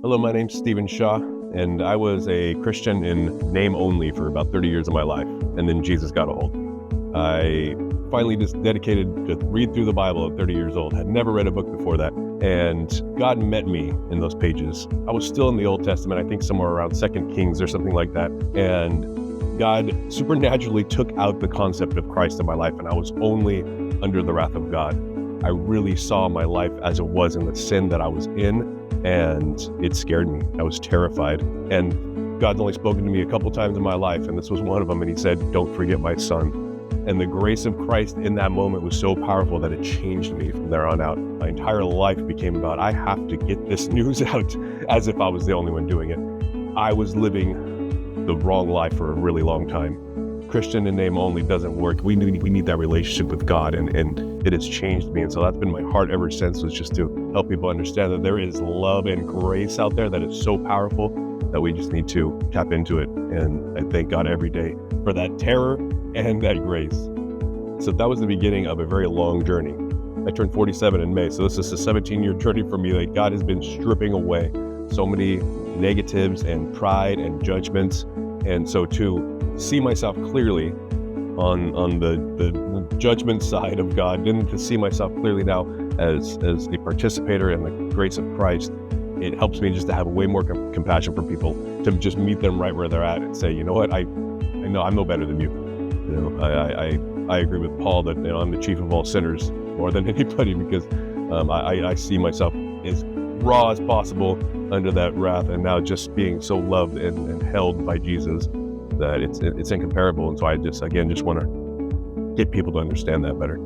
Hello, my name's Stephen Shaw, and I was a Christian in name only for about 30 years of my life, and then Jesus got a hold of me. I finally just dedicated to read through the Bible at 30 years old. Had never read a book before that, and God met me in those pages. I was still in the Old Testament, I think somewhere around 2 Kings or something like that, and God supernaturally took out the concept of Christ in my life, and I was only under the wrath of God. I really saw my life as it was in the sin that I was in, and it scared me. I was terrified. And God's only spoken to me a couple times in my life, and this was one of them, and he said, "Don't forget my son." And the grace of Christ in that moment was so powerful that it changed me from there on out. My entire life became about, I have to get this news out, as if I was the only one doing it. I was living the wrong life for a really long time. Christian in name only doesn't work. We need that relationship with God, and it has changed me. And so that's been my heart ever since, was just to help people understand that there is love and grace out there that is so powerful that we just need to tap into it. And I thank God every day for that terror and that grace. So that was the beginning of a very long journey. I turned 47 in May, so this is a 17-year journey for me that God has been stripping away so many negatives and pride and judgments. And so to see myself clearly on the judgment side of God, and to see myself clearly now as a participator in the grace of Christ, it helps me just to have way more compassion for people, to just meet them right where they're at and say, you know what, I know I'm no better than you. You know, I agree with Paul that, you know, I'm the chief of all sinners more than anybody, because I see myself as raw as possible under that wrath, and now just being so loved and held by Jesus that it's incomparable. And so I just want to get people to understand that better.